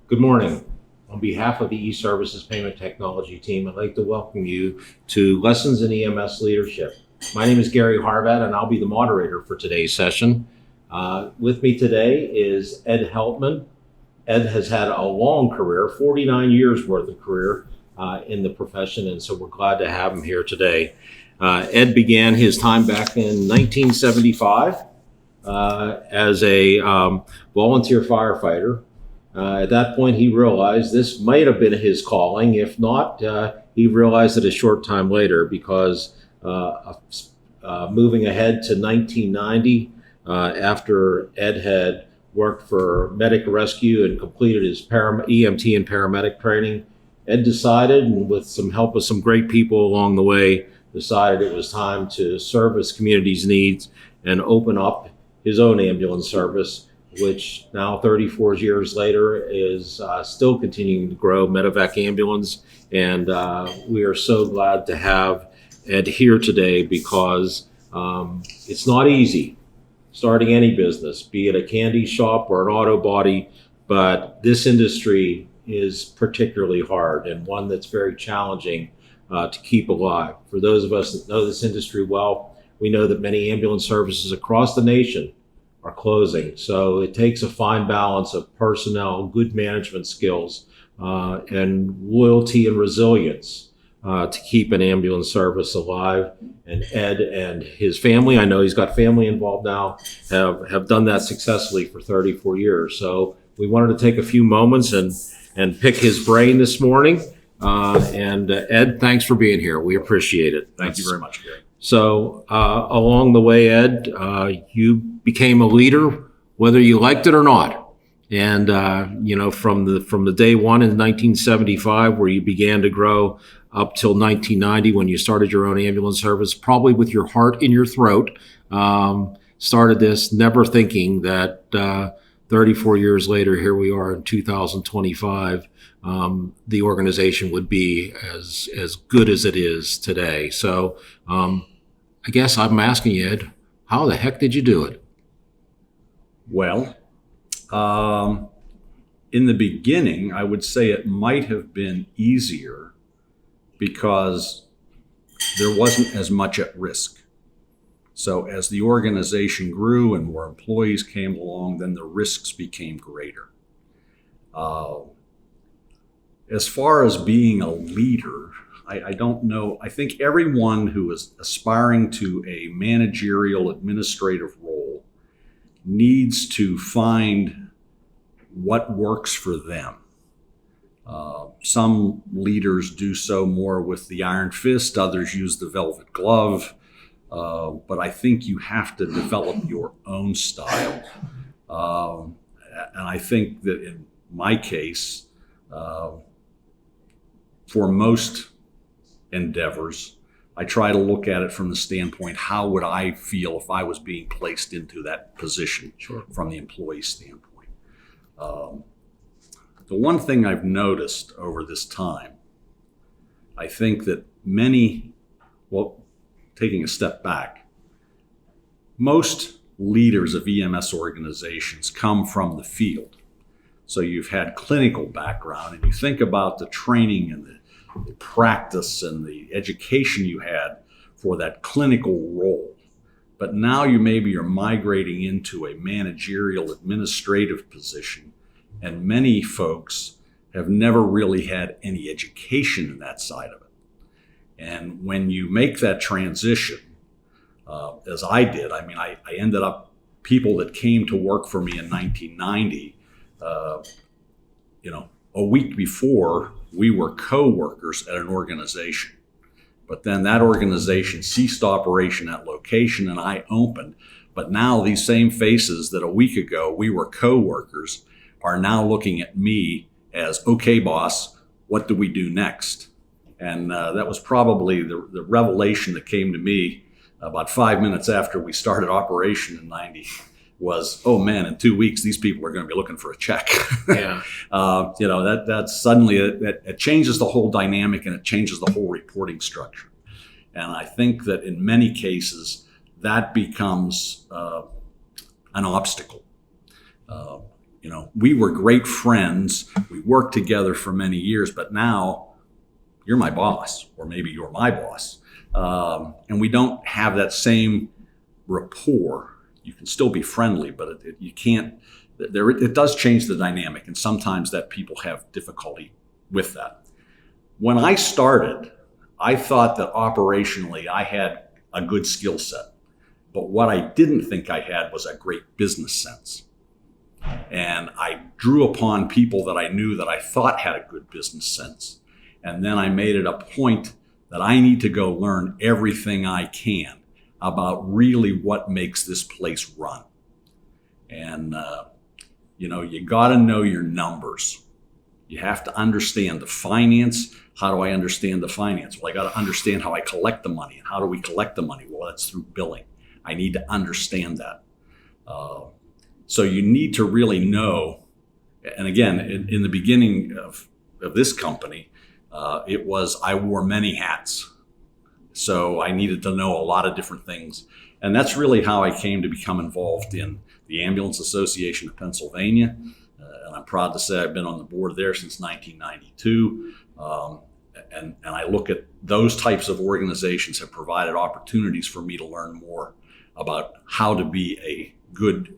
Good morning. On behalf of the E-Services Payment Technology team, I'd like to welcome you to Lessons in EMS Leadership. My name is Gary Harvat, and I'll be the moderator for today's session. With me today is Ed Heltman. Ed has had a long career, 49 years worth of career in the profession, and so we're glad to have him here today. Ed began his time back in 1975 as a volunteer firefighter. At that point, he realized this might have been his calling. If not, he realized it a short time later because moving ahead to 1990, after Ed had worked for Medic Rescue and completed his EMT and paramedic training, Ed decided, and with some help of some great people along the way, decided it was time to serve his community's needs and open up his own ambulance service, which now 34 years later is still continuing to grow, MedEvac Ambulance. And we are so glad to have Ed here today because it's not easy starting any business, be it a candy shop or an auto body, but this industry is particularly hard and one that's very challenging to keep alive. For those of us that know this industry well, we know that many ambulance services across the nation are closing. So it takes a fine balance of personnel, good management skills, and loyalty and resilience to keep an ambulance service alive. And Ed and his family, I know he's got family involved now, have done that successfully for 34 years. So we wanted to take a few moments and pick his brain this morning. Ed, thanks for being here. We appreciate it. Thank you very much, Gary. So along the way, Ed, you became a leader, whether you liked it or not. And from the day one in 1975, where you began to grow up till 1990, when you started your own ambulance service, probably with your heart in your throat, started this, never thinking that 34 years later, here we are in 2025. The organization would be as good as it is today. So I guess I'm asking you, Ed, how the heck did you do it? Well, in the beginning, I would say it might have been easier because there wasn't as much at risk. So as the organization grew and more employees came along, then the risks became greater. As far as being a leader, I don't know. I think everyone who is aspiring to a managerial administrative role needs to find what works for them. Some leaders do so more with the iron fist, others use the velvet glove, but I think you have to develop your own style. And I think that in my case, for most endeavors, I try to look at it from the standpoint, how would I feel if I was being placed into that position from the employee standpoint? The one thing I've noticed over this time, I think that taking a step back, most leaders of EMS organizations come from the field. So you've had clinical background, and you think about the training and the practice and the education you had for that clinical role. But now you're migrating into a managerial administrative position, and many folks have never really had any education in that side of it. And when you make that transition, as I did, I ended up, people that came to work for me in 1990, a week before, we were co-workers at an organization. But then that organization ceased operation at location and I opened. But now these same faces that a week ago we were co-workers are now looking at me as, okay, boss, what do we do next? And that was probably the revelation that came to me about 5 minutes after we started operation in 90. Was, oh man, in 2 weeks, these people are going to be looking for a check. Yeah. That suddenly, it changes the whole dynamic and it changes the whole reporting structure. And I think that in many cases, that becomes an obstacle. we were great friends. We worked together for many years, but now you're my boss, or maybe you're my boss. And we don't have that same rapport. You can still be friendly, but you can't. It does change the dynamic, and sometimes that people have difficulty with that. When I started, I thought that operationally I had a good skill set, but what I didn't think I had was a great business sense. And I drew upon people that I knew that I thought had a good business sense. And then I made it a point that I need to go learn everything I can about really what makes this place run. And, you got to know your numbers. You have to understand the finance. How do I understand the finance? Well, I got to understand how I collect the money. And how do we collect the money? Well, that's through billing. I need to understand that. So you need to really know. And again, in the beginning of this company, I wore many hats. So I needed to know a lot of different things. And that's really how I came to become involved in the Ambulance Association of Pennsylvania. And I'm proud to say I've been on the board there since 1992. And I look at those types of organizations have provided opportunities for me to learn more about how to be a good,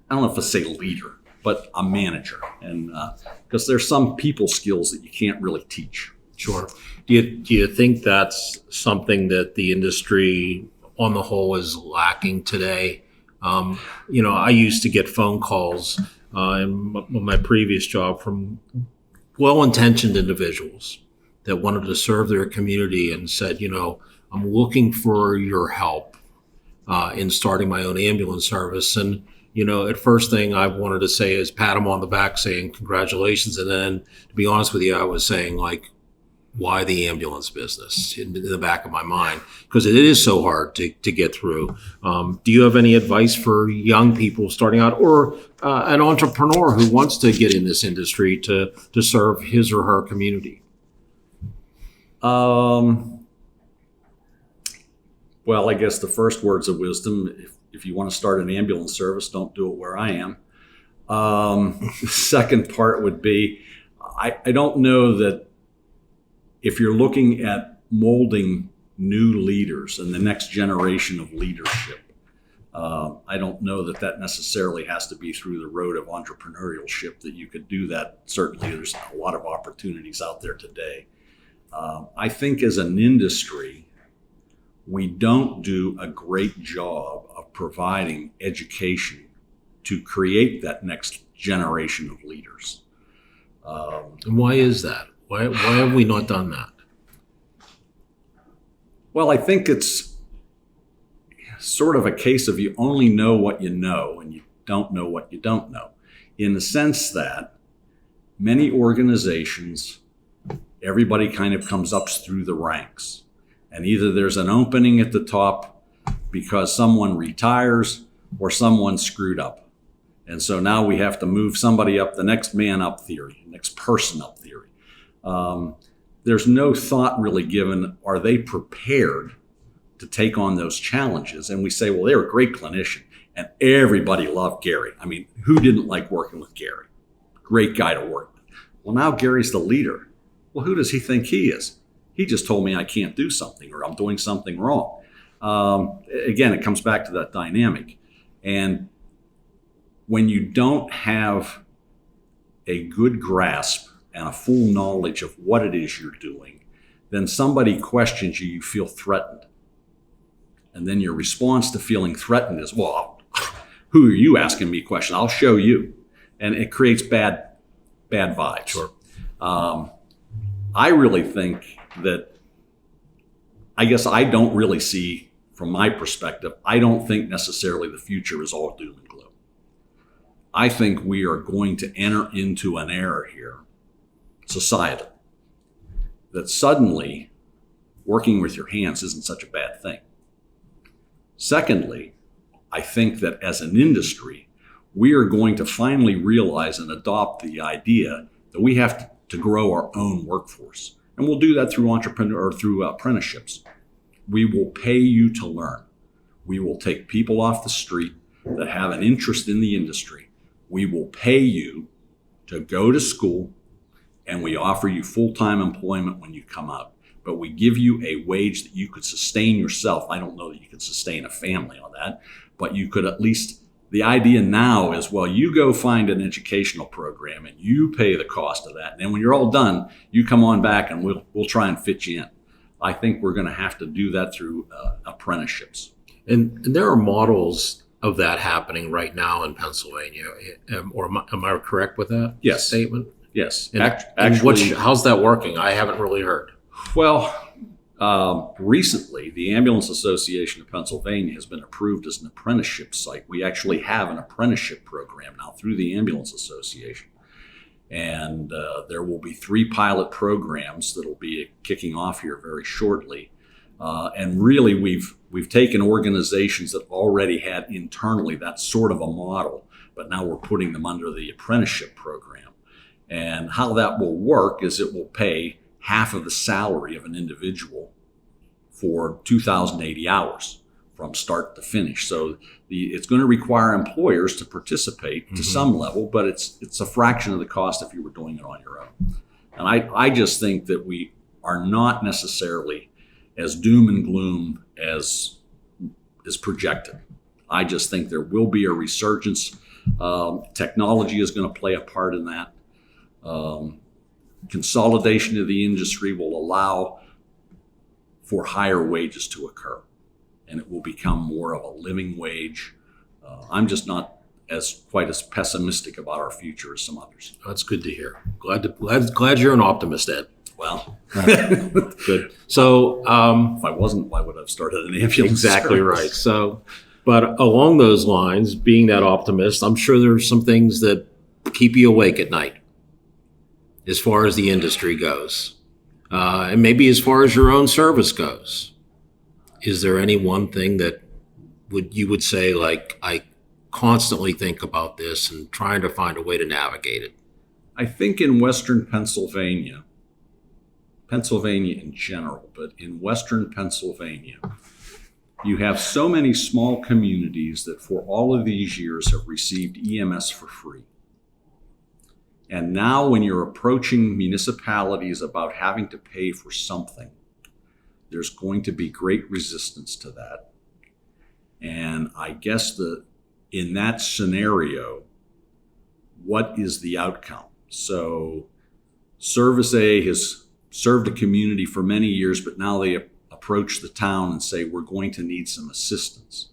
I don't know if I say leader, but a manager. And because there's some people skills that you can't really teach. Sure. Do you think that's something that the industry on the whole is lacking today? I used to get phone calls in my previous job from well-intentioned individuals that wanted to serve their community and said, I'm looking for your help in starting my own ambulance service. And, at first thing I wanted to say is pat them on the back saying congratulations. And then to be honest with you, I was saying like, why the ambulance business in the back of my mind? Because it is so hard to get through. Do you have any advice for young people starting out or an entrepreneur who wants to get in this industry to serve his or her community? Well, I guess the first words of wisdom, if you want to start an ambulance service, don't do it where I am. The second part would be, I don't know that if you're looking at molding new leaders and the next generation of leadership, I don't know that necessarily has to be through the road of entrepreneurship, that you could do that. Certainly, there's a lot of opportunities out there today. I think as an industry, we don't do a great job of providing education to create that next generation of leaders. And why is that? Why have we not done that? Well, I think it's sort of a case of you only know what you know and you don't know what you don't know, in the sense that many organizations, everybody kind of comes up through the ranks. And either there's an opening at the top because someone retires or someone screwed up. And so now we have to move somebody up, the next man up theory, next person up theory. There's no thought really given, are they prepared to take on those challenges? And we say, well, they're a great clinician. And everybody loved Gary. I mean, who didn't like working with Gary? Great guy to work with. Well, now Gary's the leader. Well, who does he think he is? He just told me I can't do something or I'm doing something wrong. Again, it comes back to that dynamic. And when you don't have a good grasp and a full knowledge of what it is you're doing, then somebody questions you, you feel threatened. And then your response to feeling threatened is, well, who are you asking me questions? I'll show you. And it creates bad vibes. Sure. I really think that, I guess I don't really see, from my perspective, I don't think necessarily the future is all doom and gloom. I think we are going to enter into an era here, societal, that suddenly working with your hands isn't such a bad thing. Secondly, I think that as an industry, we are going to finally realize and adopt the idea that we have to grow our own workforce. And we'll do that through apprenticeships. We will pay you to learn. We will take people off the street that have an interest in the industry. we will pay you to go to school, and we offer you full-time employment when you come out. But we give you a wage that you could sustain yourself. I don't know that you could sustain a family on that, but you could at least, the idea now is, well, you go find an educational program and you pay the cost of that. And then when you're all done, you come on back and we'll try and fit you in. I think we're going to have to do that through apprenticeships. And there are models of that happening right now in Pennsylvania. Or am I correct with that Yes. statement? Yes. And, Actually, how's that working? I haven't really heard. well, recently, the Ambulance Association of Pennsylvania has been approved as an apprenticeship site. We actually have an apprenticeship program now through the Ambulance Association. And there will be 3 pilot programs that will be kicking off here very shortly. And really, we've taken organizations that already had internally that sort of a model, but now we're putting them under the apprenticeship program. And how that will work is it will pay half of the salary of an individual for 2,080 hours from start to finish. So it's going to require employers to participate to some level, but it's a fraction of the cost if you were doing it on your own. And I just think that we are not necessarily as doom and gloom as is projected. I just think there will be a resurgence. Technology is going to play a part in that. Consolidation of the industry will allow for higher wages to occur, and it will become more of a living wage. I'm just not quite as pessimistic about our future as some others. That's good to hear. Glad you're an optimist, Ed. Well, Good. So, if I wasn't, why would I have started an ambulance exactly service? right. So, but along those lines, being that optimist, I'm sure there's some things that keep you awake at night as far as the industry goes, and maybe as far as your own service goes. Is there any one thing that you would say, like, I constantly think about this and trying to find a way to navigate it? I think in Western Pennsylvania in general, but in Western Pennsylvania, you have so many small communities that for all of these years have received EMS for free. And now when you're approaching municipalities about having to pay for something, there's going to be great resistance to that. And I guess in that scenario, what is the outcome? So Service A has served a community for many years, but now they approach the town and say, we're going to need some assistance.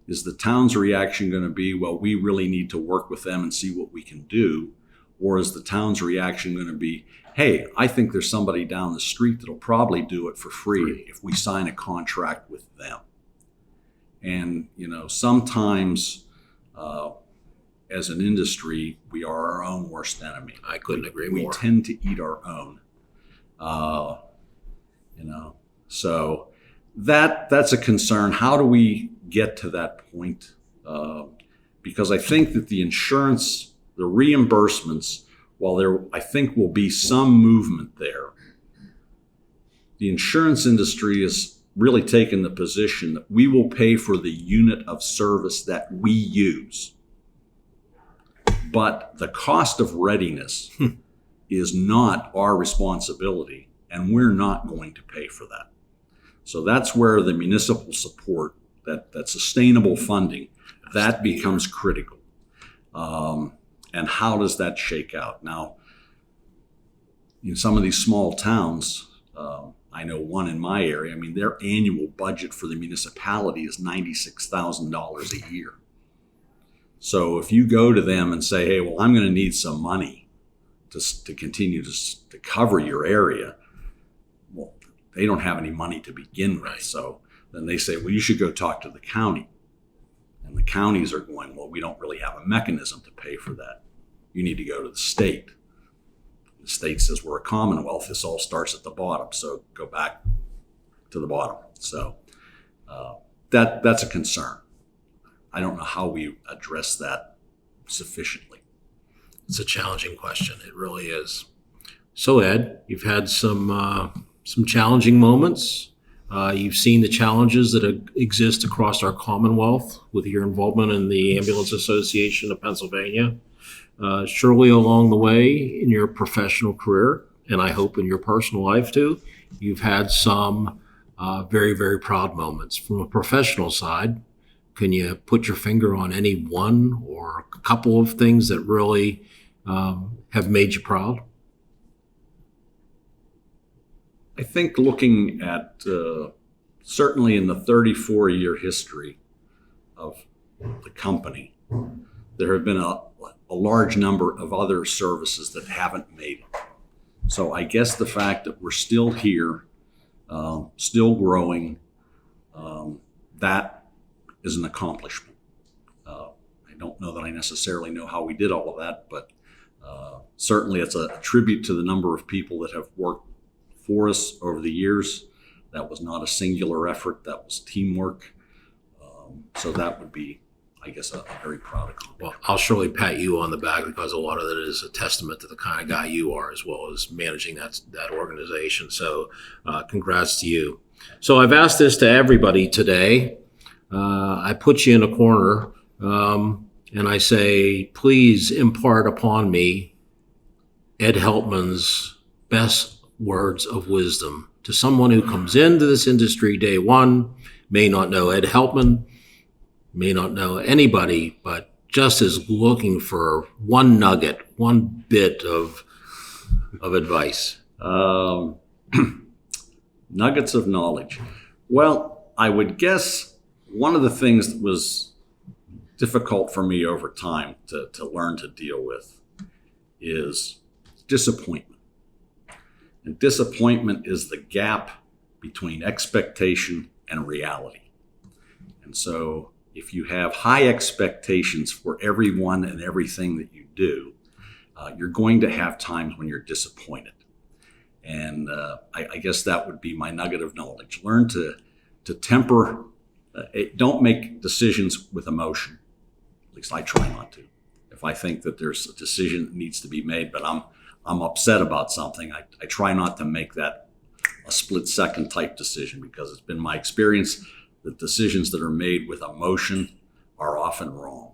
Is the town's reaction going to be, well, we really need to work with them and see what we can do? Or is the town's reaction going to be, hey, I think there's somebody down the street that'll probably do it for free if we sign a contract with them? And, sometimes as an industry, we are our own worst enemy. I couldn't agree We more. tend to eat our own. So that's a concern. How do we get to that point? Because I think that the insurance, the reimbursements, while there, I think, will be some movement there, the insurance industry has really taken the position that we will pay for the unit of service that we use. But the cost of readiness is not our responsibility, and we're not going to pay for that. So that's where the municipal support, that sustainable funding, that becomes critical. And how does that shake out? Now, in some of these small towns, I know one in my area, their annual budget for the municipality is $96,000 a year. So if you go to them and say, hey, well, I'm going to need some money to continue to cover your area, well, they don't have any money to begin with. So then they say, well, you should go talk to the county. And the counties are going, well, we don't really have a mechanism to pay for that. You need to go to the state. The state says, we're a commonwealth. This all starts at the bottom. So go back to the bottom. So that's a concern. I don't know how we address that sufficiently. It's a challenging question. It really is. So, Ed, you've had some challenging moments. You've seen the challenges that exist across our Commonwealth with your involvement in the Ambulance Association of Pennsylvania. Surely along the way in your professional career, and I hope in your personal life too, you've had some very, very proud moments. From a professional side, can you put your finger on any one or a couple of things that really have made you proud? I think looking at certainly in the 34-year history of the company, there have been a large number of other services that haven't made it. So I guess the fact that we're still here, still growing, that is an accomplishment. I don't know that I necessarily know how we did all of that, but certainly it's a tribute to the number of people that have worked for us over the years. That was not a singular effort, that was teamwork. So that would be, I guess, a very proud accomplishment. Well, I'll surely pat you on the back because a lot of it is a testament to the kind of guy you are, as well as managing that organization. So congrats to you. So I've asked this to everybody today. I put you in a corner and I say, please impart upon me Ed Heltman's best words of wisdom to someone who comes into this industry day one, may not know Ed Heltman, may not know anybody, but just is looking for one nugget, one bit of advice. Nuggets of knowledge. Well, I would guess one of the things that was difficult for me over time to learn to deal with is disappointment. And disappointment is the gap between expectation and reality. And so if you have high expectations for everyone and everything that you do, you're going to have times when you're disappointed. And I guess that would be my nugget of knowledge. Learn to temper, don't make decisions with emotion. At least I try not to. If I think that there's a decision that needs to be made, but I'm upset about something, I try not to make that a split-second type decision, because it's been my experience that decisions that are made with emotion are often wrong.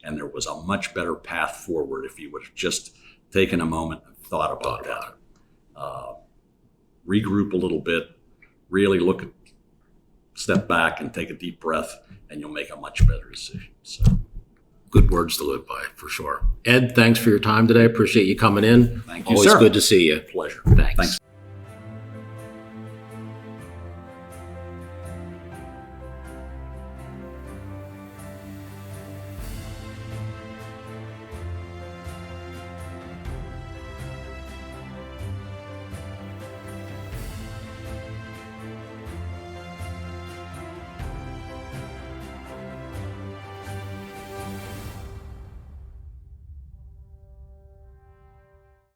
And there was a much better path forward if you would have just taken a moment and thought about that. Regroup a little bit, really step back and take a deep breath, and you'll make a much better decision. So. Good words to live by, for sure. Ed, thanks for your time today. Appreciate you coming in. Thank you, Always sir. good to see you. Pleasure. Thanks.